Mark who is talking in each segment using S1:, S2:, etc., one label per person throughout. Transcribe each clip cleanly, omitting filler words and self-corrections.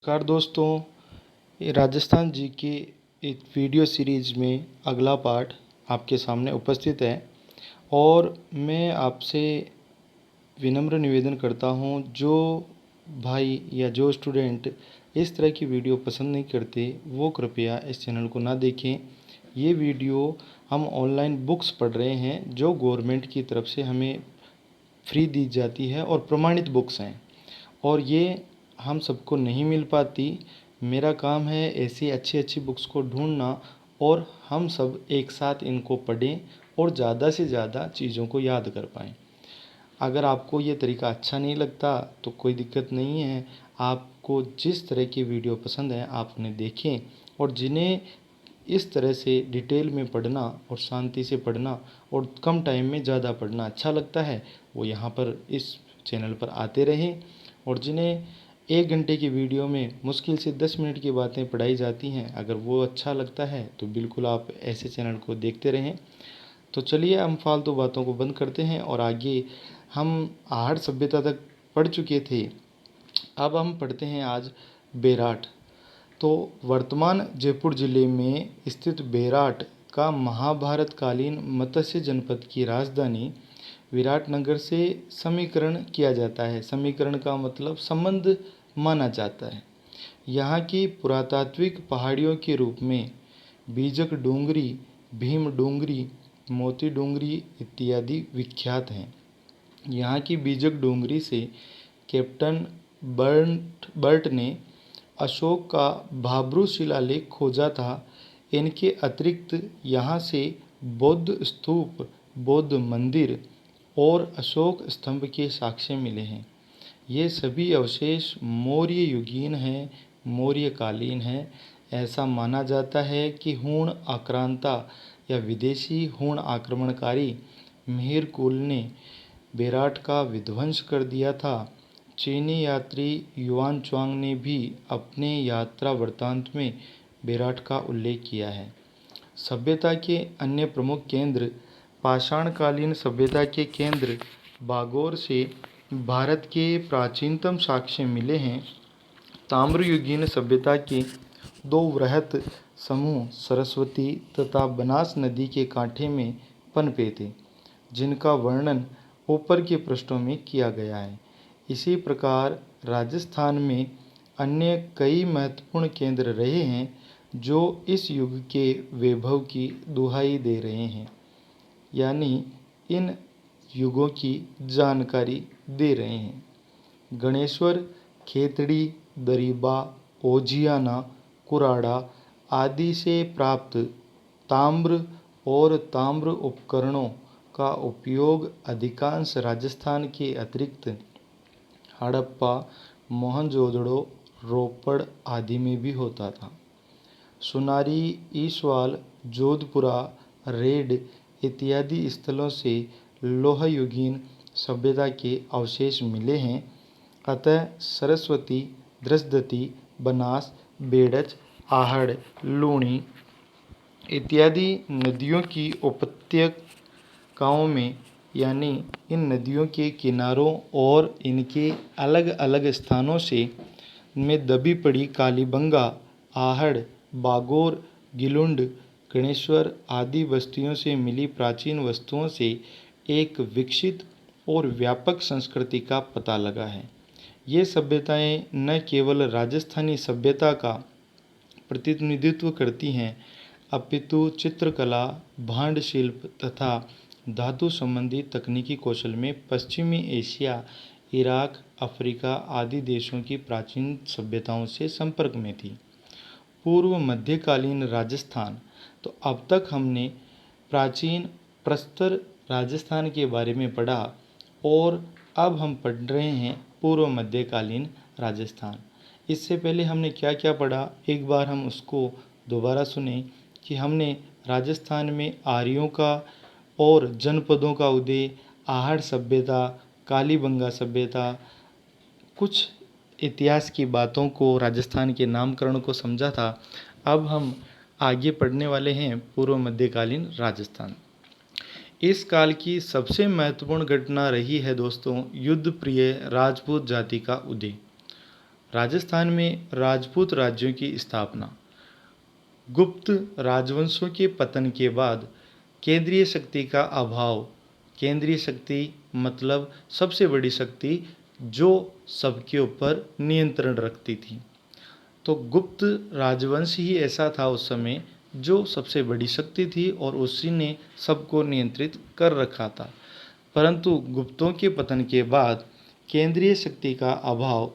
S1: नमस्कार दोस्तों, ये राजस्थान जी की एक वीडियो सीरीज़ में अगला पार्ट आपके सामने उपस्थित है और मैं आपसे विनम्र निवेदन करता हूँ, जो भाई या जो स्टूडेंट इस तरह की वीडियो पसंद नहीं करते वो कृपया इस चैनल को ना देखें। ये वीडियो हम ऑनलाइन बुक्स पढ़ रहे हैं जो गवर्नमेंट की तरफ से हमें फ्री दी जाती है और प्रमाणित बुक्स हैं और ये हम सबको नहीं मिल पाती। मेरा काम है ऐसी अच्छी अच्छी बुक्स को ढूंढना और हम सब एक साथ इनको पढ़ें और ज़्यादा से ज़्यादा चीज़ों को याद कर पाएँ। अगर आपको ये तरीका अच्छा नहीं लगता तो कोई दिक्कत नहीं है। आपको जिस तरह की वीडियो पसंद है आप उन्हें देखें और जिन्हें इस तरह से डिटेल में पढ़ना और शांति से पढ़ना और कम टाइम में ज़्यादा पढ़ना अच्छा लगता है वो यहाँ पर इस चैनल पर आते रहें। और जिन्हें 1 घंटे की वीडियो में मुश्किल से 10 मिनट की बातें पढ़ाई जाती हैं, अगर वो अच्छा लगता है तो बिल्कुल आप ऐसे चैनल को देखते रहें। तो चलिए हम फालतू बातों को बंद करते हैं और आगे हम आहड़ सभ्यता तक पढ़ चुके थे। अब हम पढ़ते हैं आज बेराट। तो वर्तमान जयपुर जिले में स्थित बेराट का महाभारत कालीन मत्स्य जनपद की राजधानी विराटनगर से समीकरण किया जाता है। समीकरण का मतलब संबंध माना जाता है। यहाँ की पुरातात्विक पहाड़ियों के रूप में बीजक डूंगरी, भीम डूंगरी, मोती डूंगरी इत्यादि विख्यात हैं। यहाँ की बीजक डूंगरी से कैप्टन बर्ट ने अशोक का भाब्रू शिलालेख खोजा था। इनके अतिरिक्त यहाँ से बौद्ध स्तूप, बौद्ध मंदिर और अशोक स्तंभ के साक्ष्य मिले हैं। ये सभी अवशेष मौर्य युगीन हैं, मौर्यकालीन हैं। ऐसा माना जाता है कि हूण आक्रांता या विदेशी हूण आक्रमणकारी मेहरकुल ने बेराट का विध्वंस कर दिया था। चीनी यात्री युआन च्वांग ने भी अपने यात्रा वृत्तांत में बेराट का उल्लेख किया है। सभ्यता के अन्य प्रमुख केंद्र पाषाणकालीन सभ्यता के केंद्र बागोर से भारत के प्राचीनतम साक्ष्य मिले हैं। ताम्रयुगीन सभ्यता के दो वृहत समूह सरस्वती तथा बनास नदी के कांठे में पनपे थे, जिनका वर्णन ऊपर के पृष्ठों में किया गया है। इसी प्रकार राजस्थान में अन्य कई महत्वपूर्ण केंद्र रहे हैं जो इस युग के वैभव की दुहाई दे रहे हैं, यानी इन युगों की जानकारी दे रहे हैं। गणेश्वर, खेतड़ी, दरीबा, ओजियाना, कुराड़ा आदि से प्राप्त ताम्र और ताम्र उपकरणों का उपयोग अधिकांश राजस्थान के अतिरिक्त हड़प्पा, मोहनजोदड़ो, रोपड़ आदि में भी होता था। सुनारी, ईसवाल, जोधपुरा, रेड इत्यादि स्थलों से लोहयुगीन सभ्यता के अवशेष मिले हैं। अतः सरस्वती, दृशदती, बनास, बेड़च, आहड़, लूणी इत्यादि नदियों की उपत्यकाओं में, यानी इन नदियों के किनारों और इनके अलग अलग स्थानों से में दबी पड़ी कालीबंगा, आहड़, बागोर, गिलुंड, गणेश्वर आदि बस्तियों से मिली प्राचीन वस्तुओं से एक विकसित और व्यापक संस्कृति का पता लगा है। ये सभ्यताएं न केवल राजस्थानी सभ्यता का प्रतिनिधित्व करती हैं, अपितु चित्रकला, भांड शिल्प तथा धातु संबंधी तकनीकी कौशल में पश्चिमी एशिया, इराक, अफ्रीका आदि देशों की प्राचीन सभ्यताओं से संपर्क में थी। पूर्व मध्यकालीन राजस्थान। तो अब तक हमने प्राचीन प्रस्तर राजस्थान के बारे में पढ़ा और अब हम पढ़ रहे हैं पूर्व मध्यकालीन राजस्थान। इससे पहले हमने क्या क्या पढ़ा, एक बार हम उसको दोबारा सुने कि हमने राजस्थान में आर्यों का और जनपदों का उदय, आहड़ सभ्यता, कालीबंगा सभ्यता, कुछ इतिहास की बातों को, राजस्थान के नामकरण को समझा था। अब हम आगे पढ़ने वाले हैं पूर्व मध्यकालीन राजस्थान। इस काल की सबसे महत्वपूर्ण घटना रही है दोस्तों युद्ध प्रिय राजपूत जाति का उदय। राजस्थान में राजपूत राज्यों की स्थापना। गुप्त राजवंशों के पतन के बाद केंद्रीय शक्ति का अभाव। केंद्रीय शक्ति मतलब सबसे बड़ी शक्ति जो सबके ऊपर नियंत्रण रखती थी। तो गुप्त राजवंश ही ऐसा था उस समय जो सबसे बड़ी शक्ति थी और उसी ने सबको नियंत्रित कर रखा था। परंतु गुप्तों के पतन के बाद केंद्रीय शक्ति का अभाव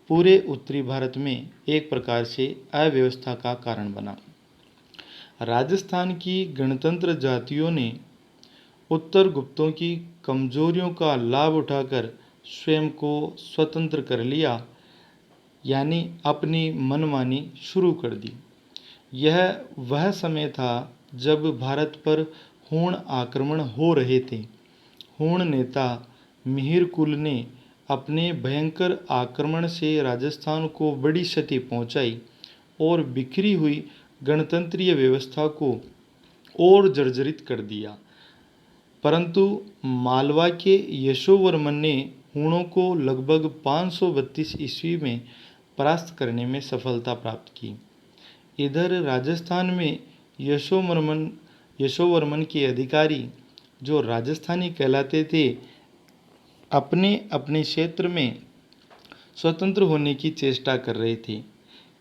S1: पूरे उत्तरी भारत में एक प्रकार से अव्यवस्था का कारण बना। राजस्थान की गणतंत्र जातियों ने उत्तर गुप्तों की कमजोरियों का लाभ उठाकर स्वयं को स्वतंत्र कर लिया, यानी अपनी मनमानी शुरू कर दी। यह वह समय था जब भारत पर हूण आक्रमण हो रहे थे। हूण नेता मिहिर कुल ने अपने भयंकर आक्रमण से राजस्थान को बड़ी क्षति पहुंचाई और बिखरी हुई गणतंत्रीय व्यवस्था को और जर्जरित कर दिया। परंतु मालवा के यशोवर्मन ने हूणों को लगभग 532 ईस्वी में परास्त करने में सफलता प्राप्त की। इधर राजस्थान में यशोवर्मन के अधिकारी जो राजस्थानी कहलाते थे, अपने अपने क्षेत्र में स्वतंत्र होने की चेष्टा कर रहे थे।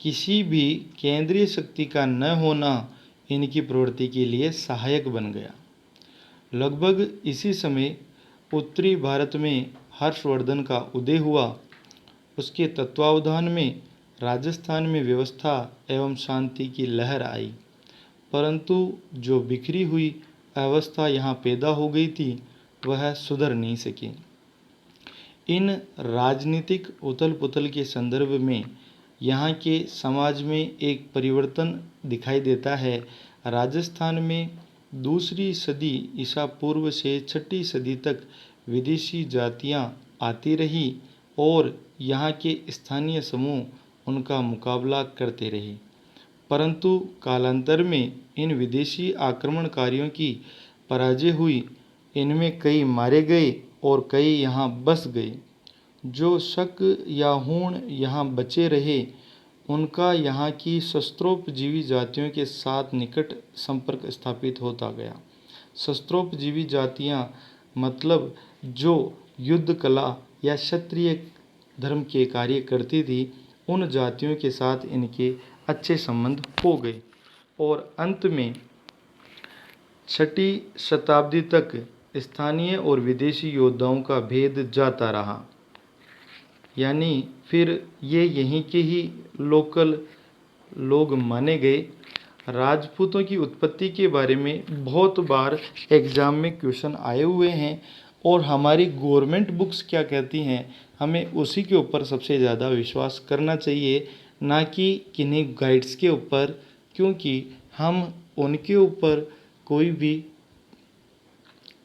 S1: किसी भी केंद्रीय शक्ति का न होना इनकी प्रवृत्ति के लिए सहायक बन गया। लगभग इसी समय उत्तरी भारत में हर्षवर्धन का उदय हुआ। उसके तत्वावधान में राजस्थान में व्यवस्था एवं शांति की लहर आई, परंतु जो बिखरी हुई अवस्था यहाँ पैदा हो गई थी वह सुधर नहीं सकी। इन राजनीतिक उथल पुथल के संदर्भ में यहाँ के समाज में एक परिवर्तन दिखाई देता है। राजस्थान में दूसरी सदी ईसा पूर्व से छठी सदी तक विदेशी जातियाँ आती रही और यहाँ के स्थानीय समूह उनका मुकाबला करते रहे, परंतु कालांतर में इन विदेशी आक्रमणकारियों की पराजय हुई। इनमें कई मारे गए और कई यहाँ बस गए। जो शक या हूण यहाँ बचे रहे उनका यहाँ की शस्त्रोपजीवी जातियों के साथ निकट संपर्क स्थापित होता गया। शस्त्रोपजीवी जातियाँ मतलब जो युद्ध कला या क्षत्रिय धर्म के कार्य करती थी, उन जातियों के साथ इनके अच्छे संबंध हो गए और अंत में छठी शताब्दी तक स्थानीय और विदेशी योद्धाओं का भेद जाता रहा। यानी फिर ये यहीं के ही लोकल लोग माने गए। राजपूतों की उत्पत्ति के बारे में बहुत बार एग्ज़ाम में क्वेश्चन आए हुए हैं और हमारी गवर्नमेंट बुक्स क्या कहती हैं, हमें उसी के ऊपर सबसे ज़्यादा विश्वास करना चाहिए, ना कि किन्हीं गाइड्स के ऊपर, क्योंकि हम उनके ऊपर कोई भी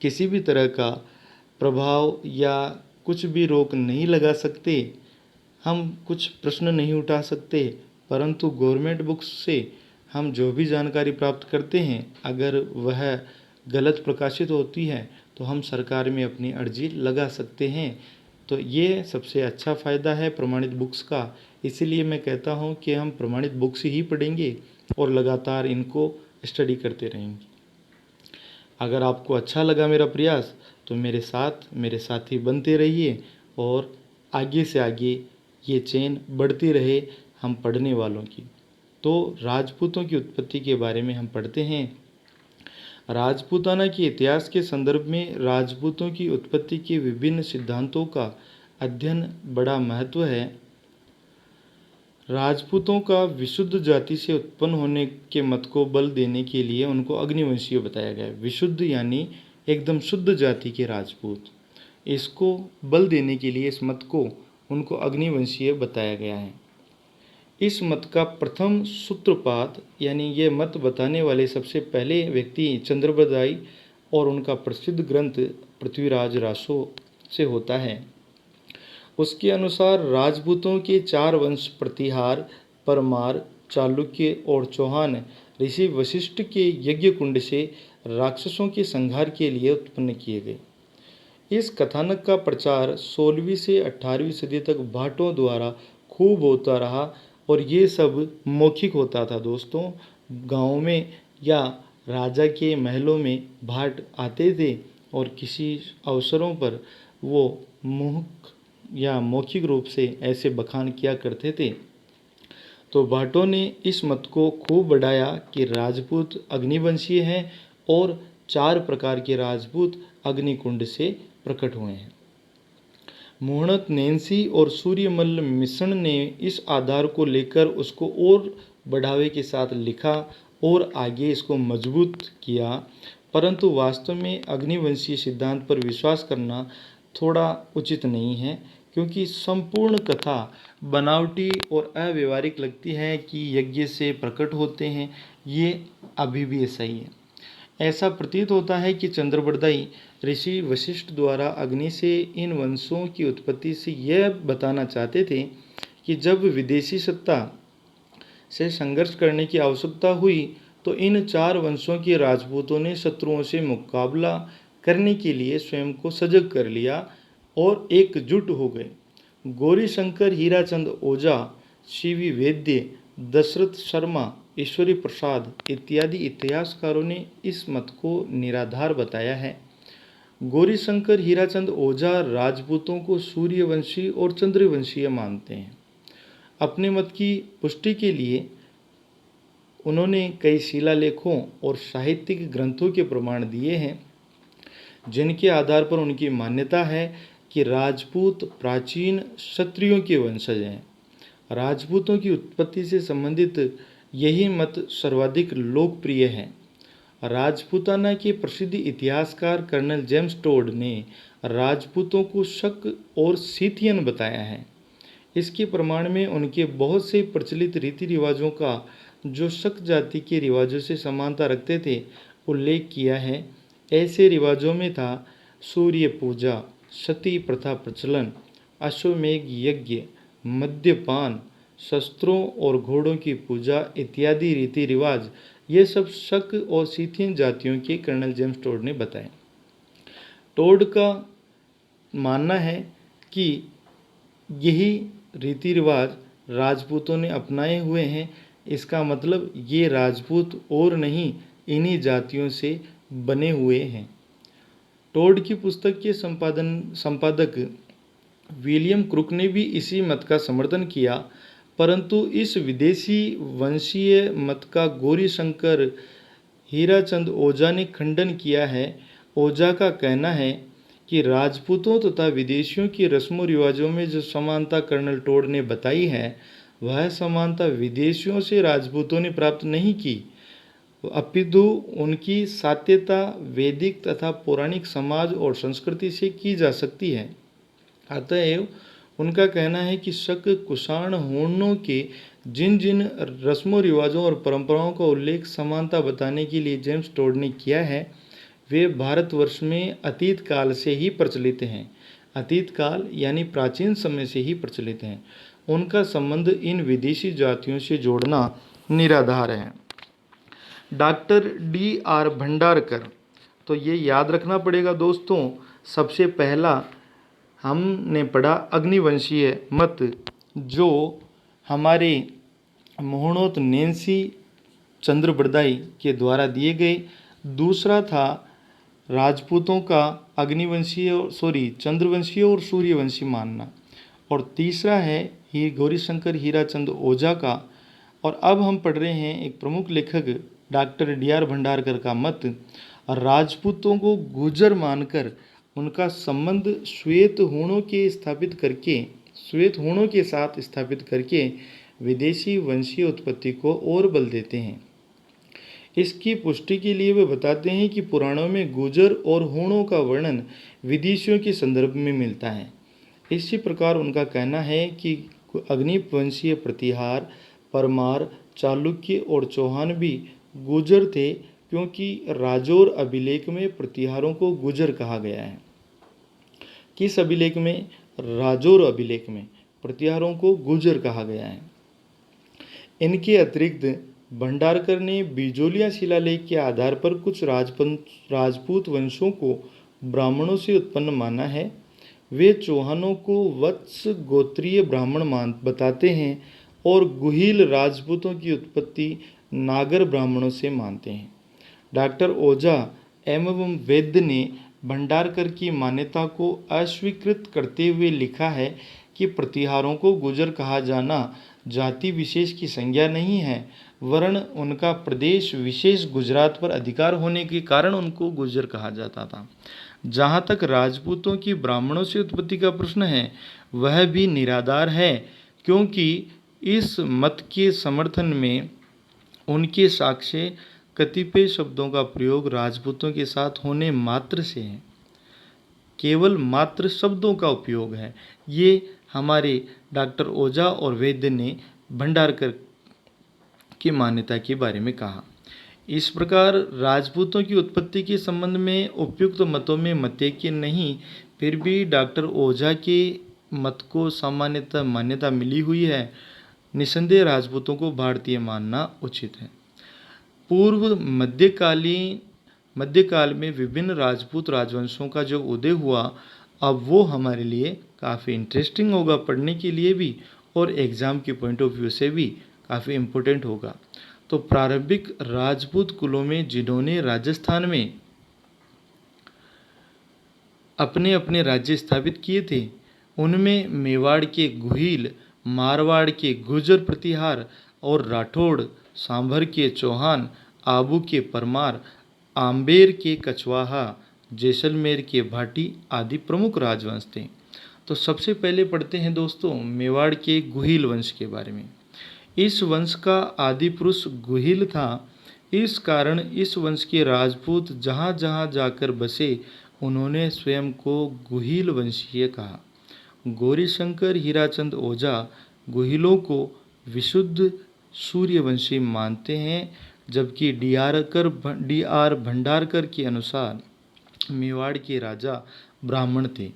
S1: किसी भी तरह का प्रभाव या कुछ भी रोक नहीं लगा सकते, हम कुछ प्रश्न नहीं उठा सकते। परंतु गवर्नमेंट बुक्स से हम जो भी जानकारी प्राप्त करते हैं, अगर वह गलत प्रकाशित होती है तो हम सरकार में अपनी अर्जी लगा सकते हैं। तो ये सबसे अच्छा फ़ायदा है प्रमाणित बुक्स का। इसीलिए मैं कहता हूँ कि हम प्रमाणित बुक्स ही पढ़ेंगे और लगातार इनको स्टडी करते रहेंगे। अगर आपको अच्छा लगा मेरा प्रयास तो मेरे साथी बनते रहिए और आगे से आगे ये चेन बढ़ती रहे हम पढ़ने वालों की। तो राजपूतों की उत्पत्ति के बारे में हम पढ़ते हैं। राजपूताना के इतिहास के संदर्भ में राजपूतों की उत्पत्ति के विभिन्न सिद्धांतों का अध्ययन बड़ा महत्व है। राजपूतों का विशुद्ध जाति से उत्पन्न होने के मत को बल देने के लिए उनको अग्निवंशीय बताया गया है। विशुद्ध यानी एकदम शुद्ध जाति के राजपूत, इसको बल देने के लिए इस मत को उनको अग्निवंशीय बताया गया है। इस मत का प्रथम सूत्रपात यानी ये मत बताने वाले सबसे पहले व्यक्ति चंद्रबरदाई और उनका प्रसिद्ध ग्रंथ पृथ्वीराज रासो से होता है। उसके अनुसार राजपूतों के 4 वंश प्रतिहार, परमार, चालुक्य और चौहान ऋषि वशिष्ठ के यज्ञ कुंड से राक्षसों के संहार के लिए उत्पन्न किए गए। इस कथानक का प्रचार 16वीं से 18वीं सदी तक भाटों द्वारा खूब होता रहा और ये सब मौखिक होता था दोस्तों। गाँव में या राजा के महलों में भाट आते थे और किसी अवसरों पर वो मुख या मौखिक रूप से ऐसे बखान किया करते थे। तो भाटों ने इस मत को खूब बढ़ाया कि राजपूत अग्निवंशीय हैं और 4 प्रकार के राजपूत अग्निकुंड से प्रकट हुए हैं। मोहनत नैन्सी और सूर्यमल्ल मिश्रण ने इस आधार को लेकर उसको और बढ़ावे के साथ लिखा और आगे इसको मजबूत किया, परंतु वास्तव में अग्निवंशीय सिद्धांत पर विश्वास करना थोड़ा उचित नहीं है, क्योंकि संपूर्ण कथा बनावटी और अव्यवहारिक लगती है कि यज्ञ से प्रकट होते हैं। ये अभी भी ऐसा ही है। ऐसा प्रतीत होता है कि चंद्रबरदाई ऋषि वशिष्ठ द्वारा अग्नि से इन वंशों की उत्पत्ति से यह बताना चाहते थे कि जब विदेशी सत्ता से संघर्ष करने की आवश्यकता हुई तो इन 4 वंशों के राजपूतों ने शत्रुओं से मुकाबला करने के लिए स्वयं को सजग कर लिया और एकजुट हो गए। गौरीशंकर हीराचंद ओझा, सीवी वैद्य, दशरथ शर्मा, ईश्वरी प्रसाद इत्यादि इतिहासकारों ने इस मत को निराधार बताया है। गौरीशंकर हीराचंद ओझा राजपूतों को सूर्यवंशी और चंद्रवंशीय मानते हैं। अपने मत की पुष्टि के लिए उन्होंने कई शिलालेखों और साहित्यिक ग्रंथों के प्रमाण दिए हैं, जिनके आधार पर उनकी मान्यता है कि राजपूत प्राचीन क्षत्रियों के वंशज हैं। राजपूतों की उत्पत्ति से संबंधित यही मत सर्वाधिक लोकप्रिय है। राजपूताना के प्रसिद्ध इतिहासकार कर्नल जेम्स टोड ने राजपूतों को शक और सीथियन बताया है। इसके प्रमाण में उनके बहुत से प्रचलित रीति रिवाजों का, जो शक जाति के रिवाजों से समानता रखते थे, उल्लेख किया है। ऐसे रिवाजों में था सूर्य पूजा, सती प्रथा प्रचलन, अश्वमेघ यज्ञ, मद्यपान, शस्त्रों और घोड़ों की पूजा इत्यादि रीति रिवाज। ये सब शक और सीथियन जातियों के कर्नल जेम्स टोड ने बताए। टोड का मानना है कि यही रीति रिवाज राजपूतों ने अपनाए हुए हैं। इसका मतलब ये राजपूत और नहीं, इन्हीं जातियों से बने हुए हैं। टोड की पुस्तक के संपादक विलियम क्रुक ने भी इसी मत का समर्थन किया, परंतु इस विदेशी वंशीय मत का गौरीशंकर हीराचंद ओझा ने खंडन किया है। ओझा का कहना है कि राजपूतों तथा विदेशियों की रस्मों रिवाजों में जो समानता कर्नल टोड ने बताई है, वह समानता विदेशियों से राजपूतों ने प्राप्त नहीं की, अपितु उनकी सात्यता वैदिक तथा पौराणिक समाज और संस्कृति से की जा सकती है। अतएव उनका कहना है कि शक कुषाण होड़ों के जिन जिन रस्मों रिवाजों और परंपराओं का उल्लेख समानता बताने के लिए जेम्स टोड ने किया है, वे भारतवर्ष में अतीत काल से ही प्रचलित हैं। अतीत काल यानी प्राचीन समय से ही प्रचलित हैं। उनका संबंध इन विदेशी जातियों से जोड़ना निराधार है। Doctor D.R. भंडारकर, तो ये याद रखना पड़ेगा दोस्तों। सबसे पहला हमने पढ़ा अग्निवंशीय मत, जो हमारे मोहनोत नैन्सी चंद्रबरदाई के द्वारा दिए गए। दूसरा था राजपूतों का चंद्रवंशीय और सूर्यवंशी मानना। और तीसरा है ही गौरीशंकर हीराचंद ओझा का। और अब हम पढ़ रहे हैं एक प्रमुख लेखक डॉक्टर D.R. भंडारकर का मत, राजपूतों को गुर्जर मानकर उनका संबंध श्वेत होड़ों के साथ स्थापित करके विदेशी वंशीय उत्पत्ति को और बल देते हैं। इसकी पुष्टि के लिए वे बताते हैं कि पुराणों में गुर्जर और होड़ों का वर्णन विदेशियों के संदर्भ में मिलता है। इसी प्रकार उनका कहना है कि अग्निवंशीय प्रतिहार, परमार, चालुक्य और चौहान भी गुर्जर थे, क्योंकि राजौर अभिलेख में प्रतिहारों को गुर्जर कहा गया है। किस अभिलेख में? राजौर अभिलेख में प्रतिहारों को गुर्जर कहा गया है। इनके अतिरिक्त भंडारकर ने बिजोलिया शिलालेख के आधार पर कुछ राजपूत वंशों को ब्राह्मणों से उत्पन्न माना है। वे चौहानों को वत्स गोत्रीय ब्राह्मण बताते हैं और गुहिल राजपूतों की उत्पत्ति नागर ब्राह्मणों से मानते हैं। डॉक्टर ओझा एवं वैद्य ने भंडारकर की मान्यता को अस्वीकृत करते हुए लिखा है कि प्रतिहारों को गुर्जर कहा जाना जाति विशेष की संज्ञा नहीं है, वरन उनका प्रदेश विशेष गुजरात पर अधिकार होने के कारण उनको गुर्जर कहा जाता था। जहाँ तक राजपूतों की ब्राह्मणों से उत्पत्ति का प्रश्न है, वह भी निराधार है, क्योंकि इस मत के समर्थन में उनके साक्ष्य कतिपय शब्दों का प्रयोग राजपूतों के साथ होने मात्र से है। केवल मात्र शब्दों का उपयोग है। ये हमारे डॉक्टर ओझा और वैद्य ने भंडारकर की मान्यता के बारे में कहा। इस प्रकार राजपूतों की उत्पत्ति के संबंध में उपयुक्त मतों में मतैक्य नहीं, फिर भी डॉक्टर ओझा के मत को सामान्यतः मान्यता मिली हुई है। निसंदेह राजपूतों को भारतीय मानना उचित है। पूर्व मध्यकाल में विभिन्न राजपूत राजवंशों का जो उदय हुआ, अब वो हमारे लिए काफ़ी इंटरेस्टिंग होगा पढ़ने के लिए भी, और एग्ज़ाम के पॉइंट ऑफ व्यू से भी काफ़ी इम्पोर्टेंट होगा। तो प्रारंभिक राजपूत कुलों में जिन्होंने राजस्थान में अपने अपने राज्य स्थापित किए थे, उनमें मेवाड़ के गुहिल, मारवाड़ के गुर्जर प्रतिहार और राठौड़, सांभर के चौहान, आबू के परमार, आम्बेर के कछवाहा, जैसलमेर के भाटी आदि प्रमुख राजवंश थे। तो सबसे पहले पढ़ते हैं दोस्तों मेवाड़ के गुहिल वंश के बारे में। इस वंश का आदि पुरुष गुहिल था। इस कारण इस वंश के राजपूत जहाँ जहाँ जाकर बसे, उन्होंने स्वयं को गुहिल वंशीय कहा। गौरीशंकर हीराचंद ओझा गुहिलों को विशुद्ध सूर्यवंशी मानते हैं, जबकि डी.आर. भंडारकर के अनुसार मेवाड़ के राजा ब्राह्मण थे।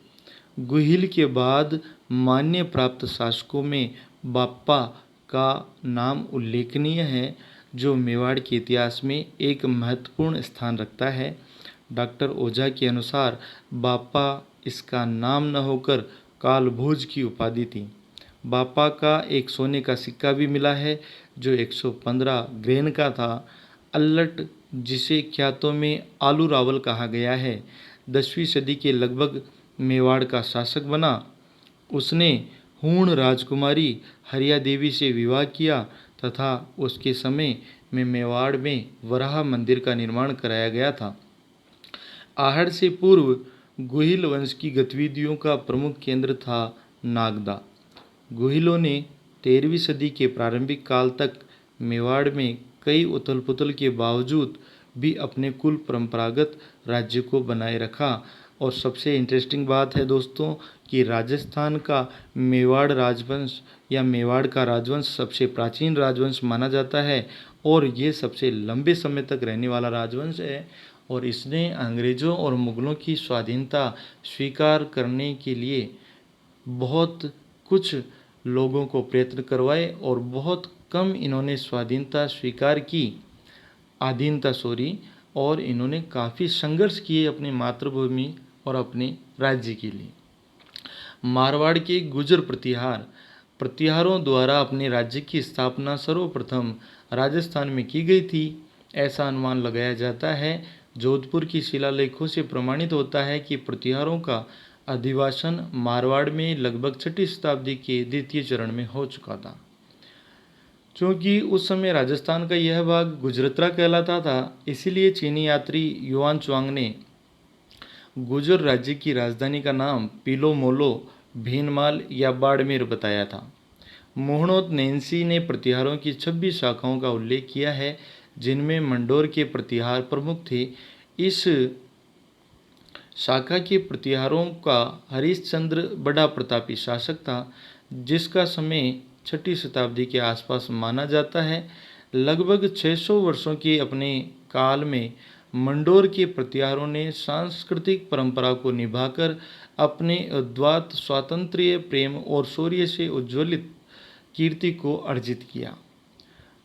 S1: गुहिल के बाद मान्य प्राप्त शासकों में बाप्पा का नाम उल्लेखनीय है, जो मेवाड़ के इतिहास में एक महत्वपूर्ण स्थान रखता है। डॉक्टर ओझा के अनुसार बाप्पा इसका नाम न होकर कालभोज की उपाधि थी। बाप्पा का एक सोने का सिक्का भी मिला है जो 115 ग्रेन का था। अल्लट, जिसे ख्यातों में आलू रावल कहा गया है, 10वीं सदी के लगभग मेवाड़ का शासक बना। उसने हूण राजकुमारी हरिया देवी से विवाह किया तथा उसके समय में मेवाड़ में वराह मंदिर का निर्माण कराया गया था। आहड़ से पूर्व गुहिल वंश की गतिविधियों का प्रमुख केंद्र था नागदा। गुहिलों ने 13वीं सदी के प्रारंभिक काल तक मेवाड़ में कई उथल पुथल के बावजूद भी अपने कुल परंपरागत राज्य को बनाए रखा। और सबसे इंटरेस्टिंग बात है दोस्तों कि राजस्थान का मेवाड़ राजवंश या मेवाड़ का राजवंश सबसे प्राचीन राजवंश माना जाता है और ये सबसे लंबे समय तक रहने वाला राजवंश है। और इसने अंग्रेज़ों और मुग़लों की स्वाधीनता स्वीकार करने के लिए बहुत कुछ लोगों को प्रयत्न करवाए और बहुत कम इन्होंने स्वाधीनता स्वीकार की, अधीनता और इन्होंने काफ़ी संघर्ष किए अपनी मातृभूमि और अपने राज्य के लिए। मारवाड़ के गुर्जर प्रतिहारों द्वारा अपने राज्य की स्थापना सर्वप्रथम राजस्थान में की गई थी, ऐसा अनुमान लगाया जाता है। जोधपुर की शिलालेखों से प्रमाणित होता है कि प्रतिहारों का अधिवासन मारवाड़ में लगभग 6वीं शताब्दी के द्वितीय चरण में हो चुका था। क्योंकि उस समय राजस्थान का यह भाग गुजरातरा कहलाता था, इसीलिए चीनी यात्री युआन च्वांग ने गुर्जर राज्य की राजधानी का नाम पीलो मोलो, भीनमाल या बाड़मेर बताया था। मोहनोत नैन्सी ने प्रतिहारों की 26 शाखाओं का उल्लेख किया है, जिनमें मंडोर के प्रतिहार प्रमुख थे। इस शाखा के प्रतिहारों का हरिश्चंद्र बड़ा प्रतापी शासक था, जिसका समय 6वीं शताब्दी के आसपास माना जाता है। लगभग 600 वर्षों के अपने काल में मंडोर के प्रतिहारों ने सांस्कृतिक परंपरा को निभाकर अपने उदात्त स्वातंत्र्य प्रेम और शौर्य से उज्ज्वलित कीर्ति को अर्जित किया।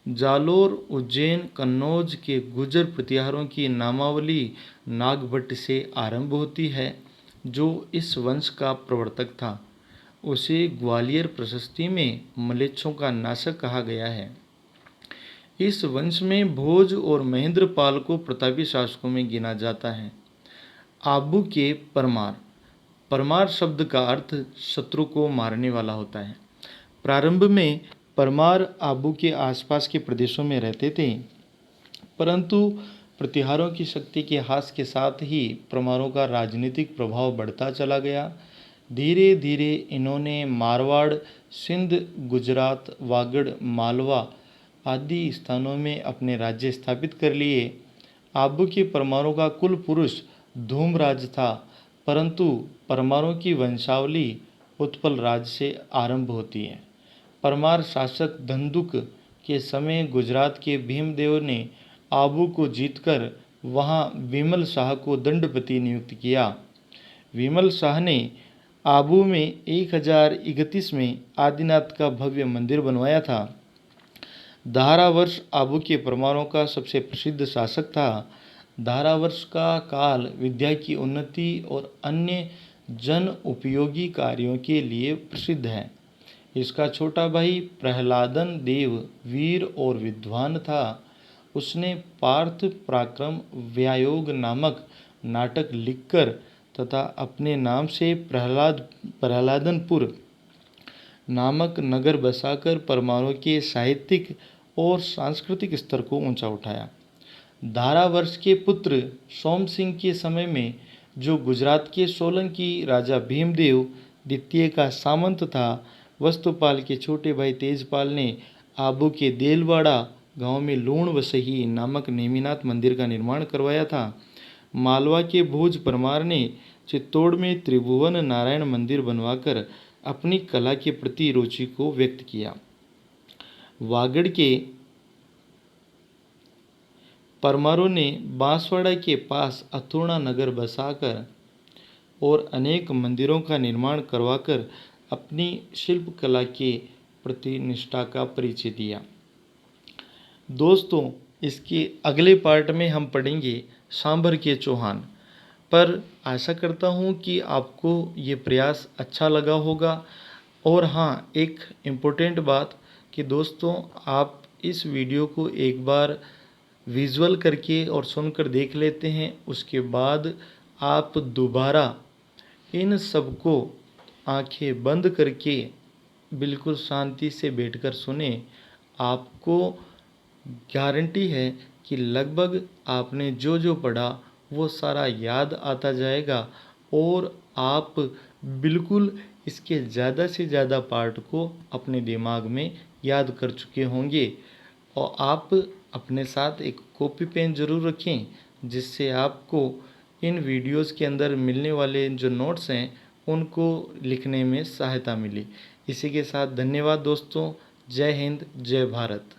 S1: जालोर, उज्जैन, कन्नौज के गुर्जर प्रतिहारों की नामावली नागभट्ट से आरंभ होती है। जो इस वंश का प्रवर्तक था, उसे ग्वालियर प्रशस्ति में मलेच्छों का नाशक कहा गया है। इस वंश में भोज और महेंद्रपाल को प्रतापी शासकों में गिना जाता है। आबू के परमार। परमार शब्द का अर्थ शत्रु को मारने वाला होता है। प्रारंभ में परमार आबू के आसपास के प्रदेशों में रहते थे, परंतु प्रतिहारों की शक्ति के ह्रास के साथ ही परमारों का राजनीतिक प्रभाव बढ़ता चला गया। धीरे धीरे इन्होंने मारवाड़, सिंध, गुजरात, वागड़, मालवा आदि स्थानों में अपने राज्य स्थापित कर लिए। आबू के परमारों का कुल पुरुष धूमराज था, परंतु परमारों की वंशावली उत्पल राज से आरंभ होती है। परमार शासक धंधुक के समय गुजरात के भीमदेव ने आबू को जीतकर वहां विमल शाह को दंडपति नियुक्त किया। विमल शाह ने आबू में 1031 में आदिनाथ का भव्य मंदिर बनवाया था। धारावर्ष आबू के परमारों का सबसे प्रसिद्ध शासक था। धारावर्ष का काल विद्या की उन्नति और अन्य जन उपयोगी कार्यों के लिए प्रसिद्ध है। इसका छोटा भाई प्रहलादन देव वीर और विद्वान था। उसने पार्थ पराक्रम व्यायोग नामक नाटक लिखकर तथा अपने नाम से प्रहलादनपुर नामक नगर बसाकर परमारों के साहित्यिक और सांस्कृतिक स्तर को ऊंचा उठाया। धारावर्ष के पुत्र सोम सिंह के समय में, जो गुजरात के सोलंकी राजा भीमदेव द्वितीय का सामंत था, वस्तुपाल के छोटे भाई तेजपाल ने आबू के देलवाड़ा गांव में लूण वसही नामक नेमिनाथ मंदिर का निर्माण करवाया था। मालवा के भोज परमार ने चित्तौड़ में त्रिभुवन नारायण मंदिर बनवाकर अपनी कला के प्रति रुचि को व्यक्त किया। वागड़ के परमारों ने बांसवाड़ा के पास अथुर्णा नगर बसाकर और अनेक मंदिरों का निर्माण करवाकर अपनी शिल्प कला के प्रति निष्ठा का परिचय दिया। दोस्तों, इसके अगले पार्ट में हम पढ़ेंगे सांभर के चौहान। पर आशा करता हूँ कि आपको ये प्रयास अच्छा लगा होगा। और हाँ, एक इम्पोर्टेंट बात कि दोस्तों, आप इस वीडियो को एक बार विजुअल करके और सुनकर देख लेते हैं, उसके बाद आप दोबारा इन सबको आंखें बंद करके बिल्कुल शांति से बैठकर सुने। आपको गारंटी है कि लगभग आपने जो जो पढ़ा वो सारा याद आता जाएगा और आप बिल्कुल इसके ज़्यादा से ज़्यादा पार्ट को अपने दिमाग में याद कर चुके होंगे। और आप अपने साथ एक कॉपी पेन ज़रूर रखें, जिससे आपको इन वीडियोस के अंदर मिलने वाले जो नोट्स हैं उनको लिखने में सहायता मिले। इसी के साथ धन्यवाद दोस्तों। जय हिंद, जय भारत।